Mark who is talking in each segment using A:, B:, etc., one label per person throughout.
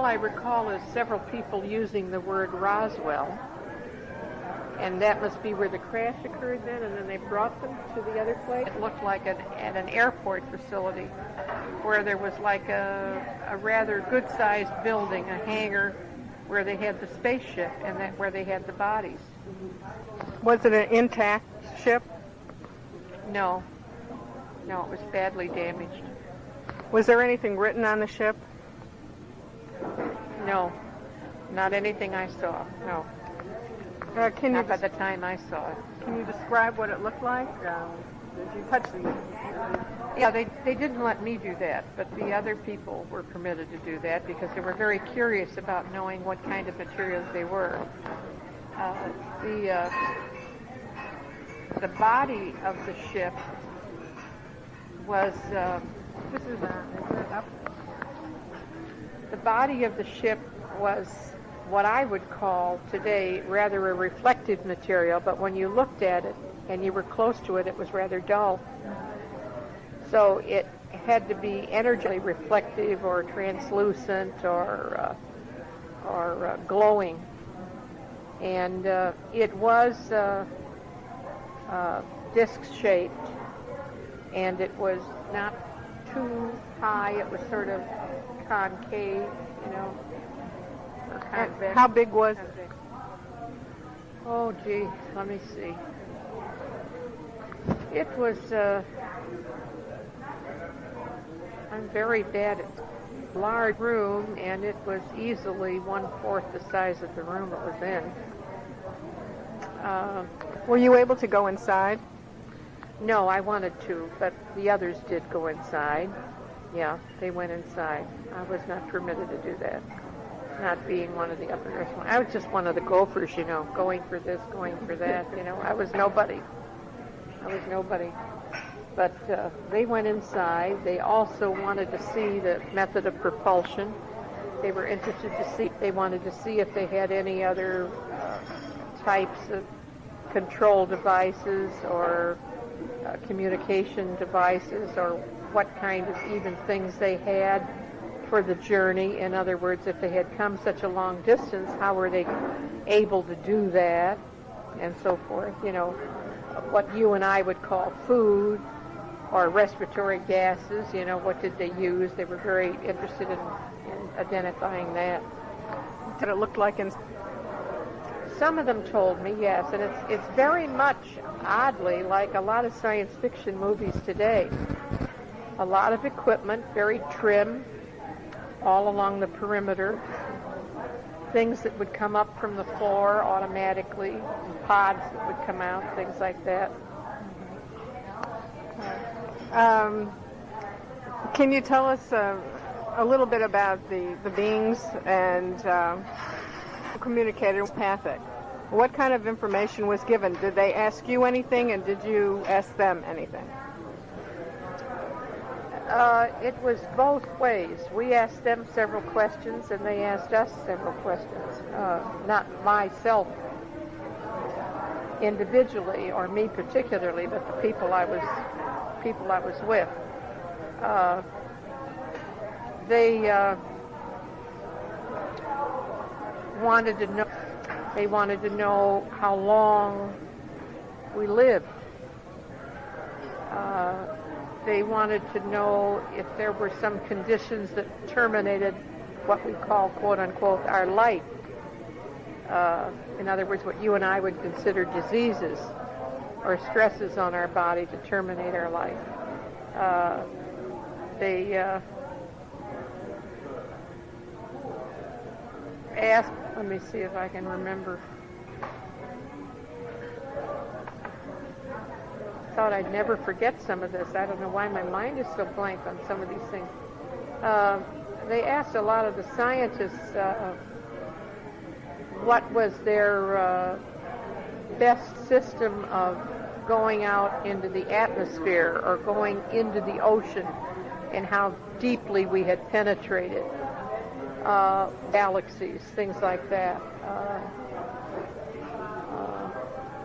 A: all I recall is several people using the word Roswell, and that must be where the crash occurred then, and then they brought them to the other place. It looked like at an airport facility where there was like a rather good-sized building, a hangar, where they had the spaceship and that where they had the bodies.
B: Was it an intact ship?
A: No. No, it was badly damaged.
B: Was there anything written on the ship?
A: No. Not anything I saw, no. Not by the time I saw it.
B: Can you describe what it looked like? Did you touch the...
A: Yeah, they didn't let me do that, but the other people were permitted to do that because they were very curious about knowing what kind of materials they were. The body of the ship was... The body of the ship was what I would call today rather a reflective material, but when you looked at it and you were close to it, it was rather dull. So it had to be energetically reflective or translucent or glowing. And it was disc-shaped, and it was not too high. It was sort of concave, you know. Or convex.
B: How big was it?
A: Oh, gee, let me see. It was, I'm very bad at large room, and it was easily 1/4 the size of the room it was in.
B: Were you able to go inside?
A: No, I wanted to, but the others did go inside. Yeah, they went inside. I was not permitted to do that, not being one of the upper echelon. I was just one of the gophers, you know, going for this, going for that, you know. I was nobody. But they went inside. They also wanted to see the method of propulsion. They were interested to see, they wanted to see if they had any other types of control devices or communication devices, or what kind of even things they had for the journey. In other words, if they had come such a long distance, how were they able to do that, and so forth. You know, what you and I would call food or respiratory gases, you know, what did they use? They were very interested in identifying that.
B: What did it look like in...
A: Some of them told me, yes, and it's very much, oddly, like a lot of science fiction movies today. A lot of equipment, very trim, all along the perimeter. Things that would come up from the floor automatically, pods that would come out, things like that.
B: Can you tell us a little bit about the beings and communicated empathic? What kind of information was given? Did they ask you anything, and did you ask them anything?
A: It was both ways. We asked them several questions, and they asked us several questions. Not myself individually, or me particularly, but the people I was with. They wanted to know. They wanted to know how long we lived. They wanted to know if there were some conditions that terminated what we call, quote unquote, our life. In other words, what you and I would consider diseases or stresses on our body to terminate our life. They asked, let me see if I can remember. I thought I'd never forget some of this. I don't know why my mind is so blank on some of these things. They asked a lot of the scientists what was their best system of going out into the atmosphere or going into the ocean, and how deeply we had penetrated galaxies, things like that.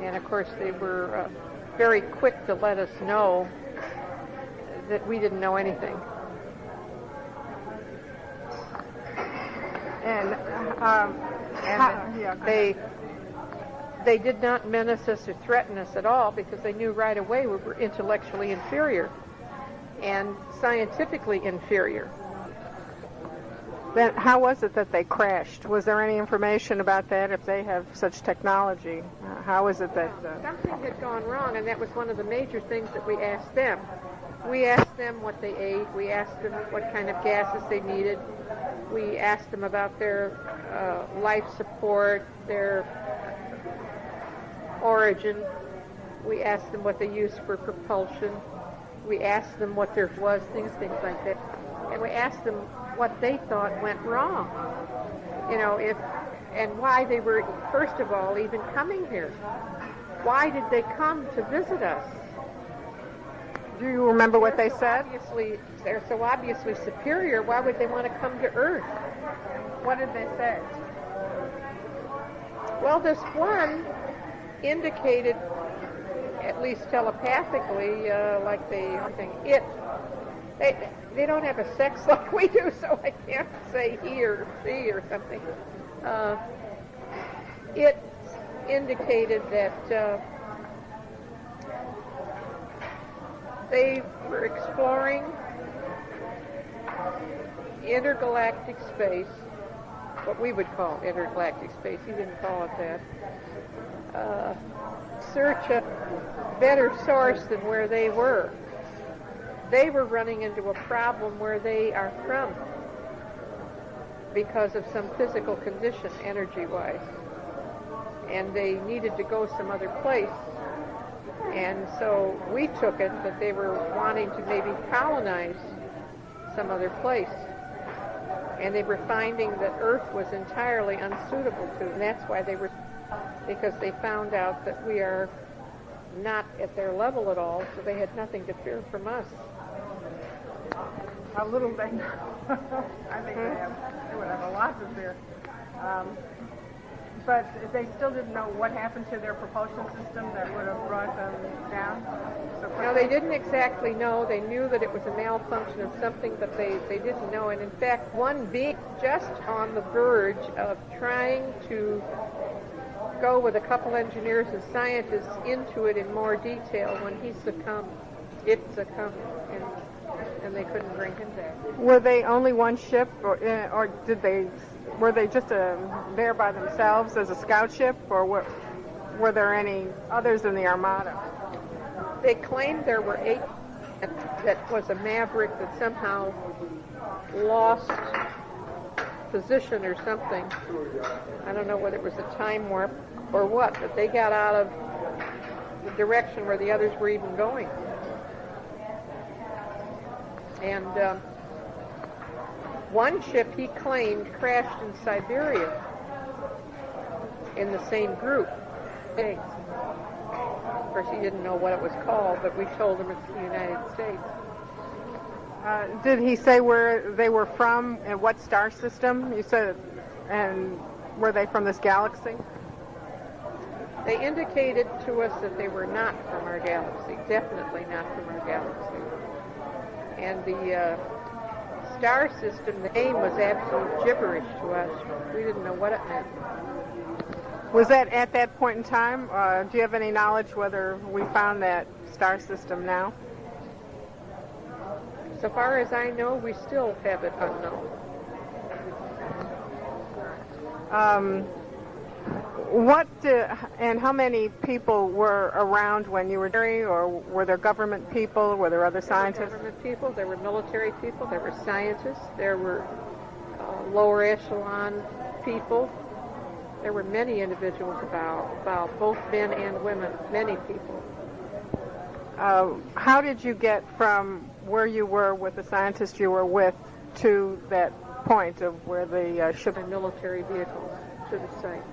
A: And of course they were very quick to let us know that we didn't know anything. They did not menace us or threaten us at all because they knew right away we were intellectually inferior and scientifically inferior.
B: Then how was it that they crashed? Was there any information about that? If they have such technology, how is it that...
A: Something had gone wrong, and that was one of the major things that we asked them. We asked them what they ate. We asked them what kind of gases they needed. We asked them about their life support, their origin. We asked them what they used for propulsion. We asked them what there was, things like that. And we asked them what they thought went wrong. You know, and why they were, first of all, even coming here. Why did they come to visit us?
B: Do you remember what they said?
A: Obviously, they're so obviously superior. Why would they want to come to Earth?
B: What did they say?
A: Well, this one indicated, at least telepathically, like they don't have a sex like we do, so I can't say he or she or something. It indicated that they were exploring intergalactic space, what we would call intergalactic space. He didn't call it that. Search a better source than where they were. They were running into a problem where they are from because of some physical condition, energy-wise. And they needed to go some other place. And so we took it that they were wanting to maybe colonize some other place. And they were finding that Earth was entirely unsuitable to them. And that's why they were, because they found out that we are not at their level at all, so they had nothing to fear from us.
B: A little bit. I think they would have a lot to fear. But they still didn't know what happened to their propulsion system that would have brought them down?
A: No, they didn't exactly know. They knew that it was a malfunction of something, but they didn't know. And in fact, one being just on the verge of trying to go with a couple engineers and scientists into it in more detail when he succumbed. It succumbed, and they couldn't bring him back.
B: Were they only one ship, or were they just there by themselves as a scout ship, or were there any others in the Armada?
A: They claimed there were 8. That was a Maverick that somehow lost position or something. I don't know whether it was a time warp or what, but they got out of the direction where the others were even going. And one ship, he claimed, crashed in Siberia in the same group. Of course, he didn't know what it was called, but we told him it's the United States.
B: Did he say where they were from and what star system? You said, and were they from this galaxy?
A: They indicated to us that they were not from our galaxy, definitely not from our galaxy. And the star system, the name was absolute gibberish to us. We didn't know what it meant.
B: Was that at that point in time? Do you have any knowledge whether we found that star system now?
A: So far as I know, we still have it unknown.
B: And how many people were around when you were there, or were there government people? Were there other scientists?
A: There were government people, there were military people, there were scientists, there were lower echelon people. There were many individuals about both men and women, many people.
B: How did you get from where you were with the scientists you were with to that point of where the ship...
A: military vehicles to the site.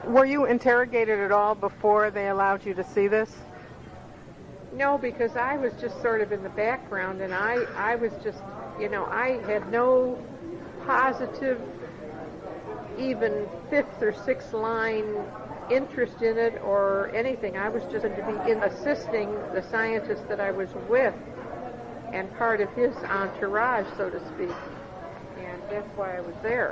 B: Were you interrogated at all before they allowed you to see this?
A: No, because I was just sort of in the background, and I was just, I had no positive, even fifth or sixth line interest in it or anything. I was just to be assisting the scientist that I was with and part of his entourage, so to speak. And That's why I was there.